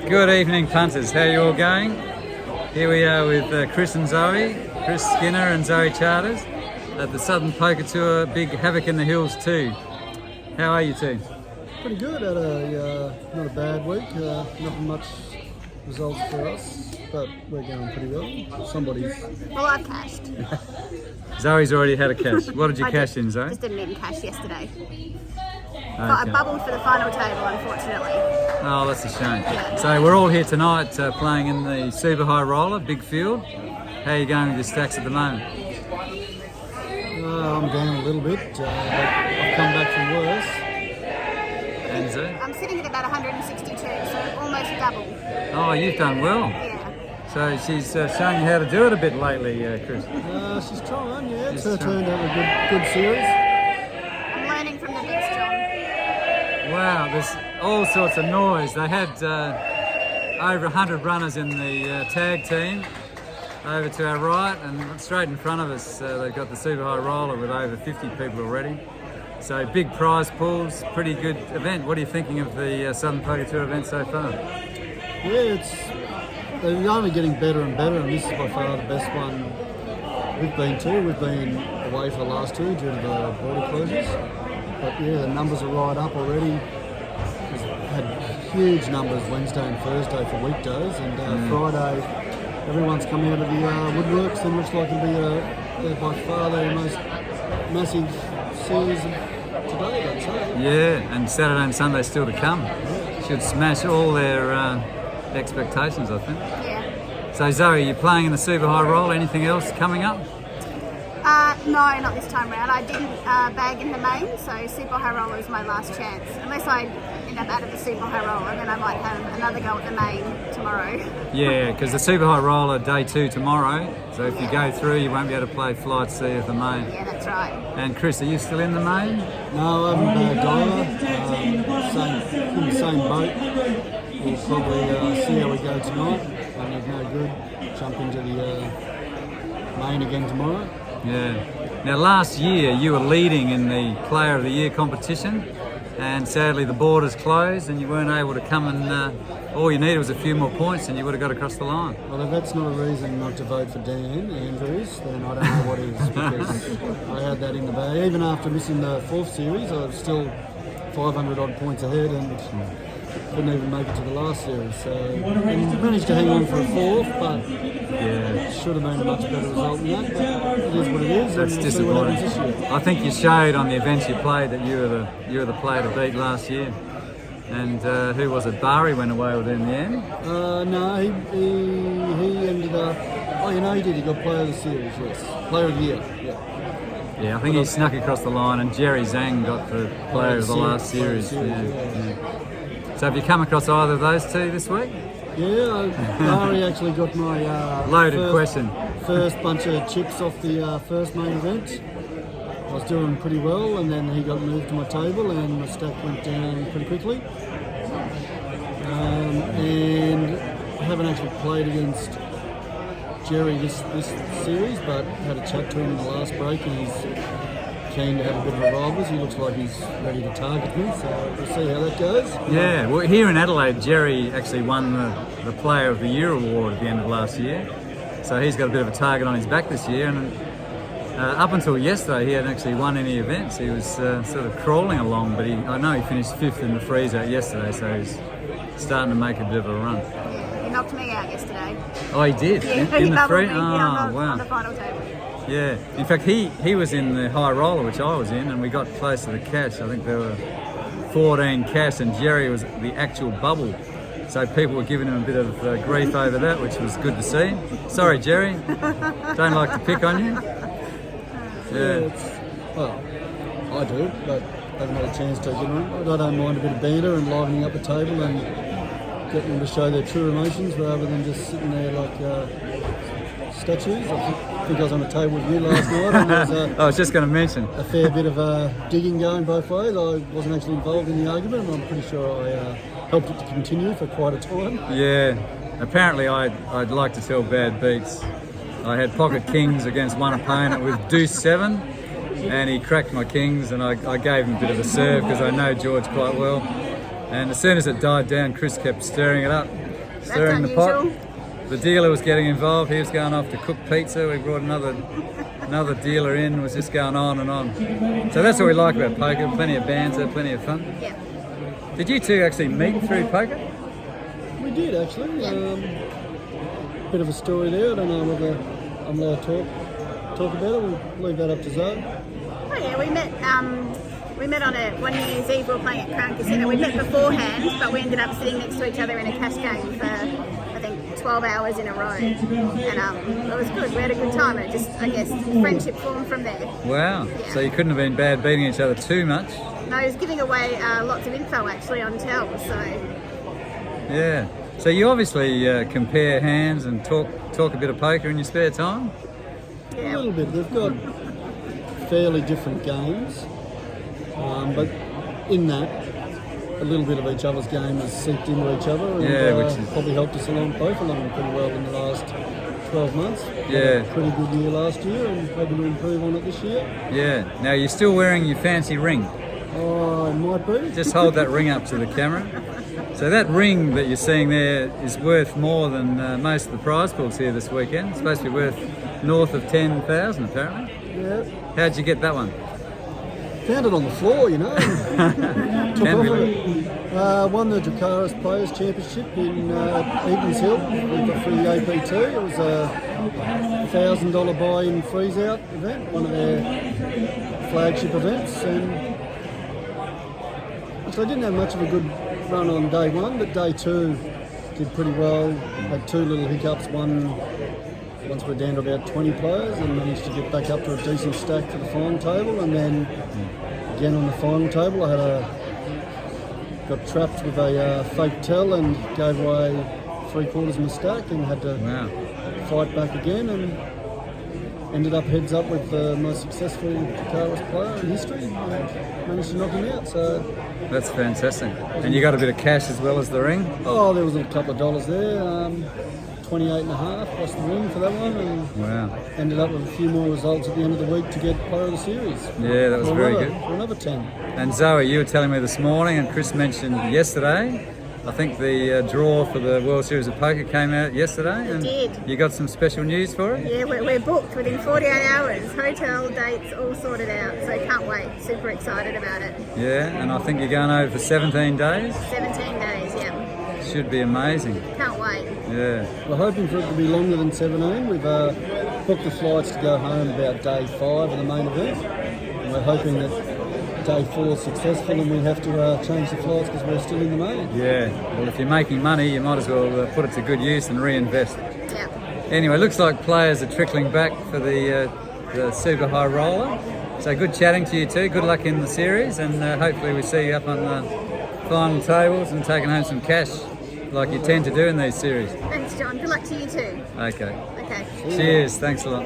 Good evening, punters. How are you all going? Here we are with Chris and Zoe, Chris Skinner and Zoe Charters at the Southern Poker Tour, big havoc in the hills too. How are you two? Pretty good. Had a not a bad week. Nothing much results for us, but we're going pretty well. Somebody's. Well, I've cashed. Zoe's already had a cash. What did you cash in, Zoe? Just didn't in cash yesterday. But I Okay. bubbled for the final table, unfortunately. Oh, that's a shame. Yeah. So we're all here tonight playing in the super high roller, big field. How are you going with your stacks at the moment? I'm down a little bit, but I've come back from worse. And Zoe? I'm sitting at about 162, so almost double. Oh, you've done well. Yeah. So she's showing you how to do it a bit lately, Chris. She's trying, yeah. It's She's her turn trying. to have a good series. I'm learning from the big strong. Wow, there's all sorts of noise. They had over 100 runners in the tag team over to our right, and straight in front of us they've got the super high roller with over 50 people already. So big prize pools, pretty good event. What are you thinking of the Southern Poker Tour event so far? Yeah, they're only getting better and better, and this is by far the best one we've been to. We've been away for the last two due to the border closures. But yeah, the numbers are right up already. We've had huge numbers Wednesday and Thursday for weekdays, and Friday everyone's come out of the woodworks, and looks like it'll be by far the most massive series of today, I'd say. Yeah, and Saturday and Sunday still to come. Should smash all their expectations, I think. Yeah. So Zoe, you're playing in the super high roll. Anything else coming up? No, not this time round. I didn't bag in the main, so super high roller is my last chance. Unless I end up out of the super high roller, then I might have another go at the main tomorrow. Yeah, because the super high roller day 2 tomorrow. So if you go through, you won't be able to play flight C of the main. Yeah, that's right. And Chris, are you still in the main? No, I haven't bagged either. In the same boat. We'll probably see how we go tonight. And if no good, jump into the main again tomorrow. Yeah. Now last year you were leading in the Player of the Year competition, and sadly the borders closed and you weren't able to come and all you needed was a few more points and you would have got across the line. Well, if that's not a reason not to vote for Dan Andrews, then I don't know what is, because I had that in the bag. Even after missing the fourth series, I was still 500 odd points ahead and couldn't even make it to the last series. So and managed to hang on for a fourth, but Yeah. should have been a much better result than that. But it is what it is, That's and we'll see what happens disappointing. this year. I think you showed on the events you played that you were the player to beat last year. And who was it? Bari went away with it in the end. No, he ended up. Oh, you know, he did. He got Player of the Series, yes. Player of the Year, yeah. Yeah, I think he snuck across the line, and Jerry Zhang got the player of the last series. Yeah. So have you come across either of those two this week? Yeah, Bari actually got my Loaded question. first bunch of chips off the first main event. I was doing pretty well, and then he got moved to my table, and my stack went down pretty quickly. And I haven't actually played against Jerry this series, but had a chat to him in the last break, and he's keen to have a bit of a rivals. He looks like he's ready to target me, so we'll see how that goes. Yeah, well, here in Adelaide, Jerry actually won the Player of the Year award at the end of last year. So he's got a bit of a target on his back this year. And up until yesterday, he hadn't actually won any events. He was sort of crawling along, but I know he finished 5th in the freeze out yesterday, so he's starting to make a bit of a run. Yeah, he knocked me out yesterday. Oh, he did? Yeah, in he the bubbled freeze? me Oh, on wow. the final table. Yeah, in fact, he was in the high roller, which I was in, and we got close to the cash. I think there were 14 cash, and Jerry was the actual bubble. So people were giving him a bit of grief over that, which was good to see. Sorry, Jerry. Don't like to pick on you. Yeah. Well, I do, but haven't had a chance to get on. I don't mind a bit of banter and livening up the table and getting them to show their true emotions rather than just sitting there like statues. I think I was on a table with you last night, and there was I was just going to mention. a fair bit of digging going both ways. I wasn't actually involved in the argument, and I'm pretty sure I helped it to continue for quite a time. Yeah, apparently I'd like to tell bad beats. I had pocket kings against one opponent with deuce 7, and he cracked my kings, and I gave him a bit of a serve because I know George quite well. And as soon as it died down, Chris kept stirring it up. stirring the pot. unusual. The dealer was getting involved. He was going off to cook pizza. We brought another dealer in. Was just going on and on. So that's what we like about poker. Plenty of banter, plenty of fun. Yeah. Did you two actually meet through poker? We did actually. Yeah. Bit of a story there. I don't know whether I'm allowed to talk about it. We'll leave that up to Zoe. Oh yeah, we met on one New Year's Eve. We were playing at Crown Casino. We met beforehand, but we ended up sitting next to each other in a cash game for I think 12 hours in a row, and it was good. We had a good time, and it just, I guess, friendship formed from there. Wow. Yeah. So you couldn't have been bad beating each other too much. No, he was giving away lots of info actually on tell, so Yeah. So you obviously compare hands and talk a bit of poker in your spare time. A yeah. little bit. We've got fairly different games, but in that, a little bit of each other's game has seeped into each other, and Yeah, which is- probably helped us both along pretty well in the last 12 months. Yeah. Had a pretty good year last year, and hoping to improve on it this year. Yeah. Now you're still wearing your fancy ring. Oh, it might be. Just hold that ring up to the camera. So that ring that you're seeing there is worth more than most of the prize pools here this weekend. It's supposed to be worth north of 10,000 apparently. Yeah. How'd you get that one? Found it on the floor, you know. Took Can off we it. Won the APT Players Championship in Edens Hill. We got through the APT. It was a $1,000 buy-in freeze-out event, one of their flagship events, and so I didn't have much of a good run on day one, but day two did pretty well. Had two little hiccups. Once we're down to about 20 players, and managed to get back up to a decent stack for the final table, and then again on the final table I got trapped with a fake tell and gave away 3/4 of my stack and had to Wow. fight back again, and ended up heads up with the most successful Jakarta's player in history, and managed to knock him out. So That's fantastic. And you got a bit of cash as well as the ring? there was a couple of dollars there, 28.5 plus the ring for that one, and Wow. ended up with a few more results at the end of the week to get player of the series. Yeah, that was For very another- good. For another 10. And Zoe, you were telling me this morning, and Chris mentioned yesterday, I think the draw for the World Series of Poker came out yesterday. And did. You got some special news for it? Yeah, we're booked within 48 hours. Hotel, dates, all sorted out. So can't wait. Super excited about it. Yeah, and I think you're going over for 17 days. 17 days, yeah. Should be amazing. Can't wait. Yeah. We're hoping for it to be longer than 17. We've booked the flights to go home about day 5 of the main event. And we're hoping that day 4 is successful and we have to change the flights because we're still in the main. Yeah. Well, if you're making money, you might as well put it to good use and reinvest. Yeah. Anyway, looks like players are trickling back for the Super High Roller. So good chatting to you two. Good luck in the series, and hopefully we see you up on the final tables and taking home some cash like you tend to do in these series. Thanks, John. Good luck to you too. Okay. Okay. Cheers. Thanks a lot.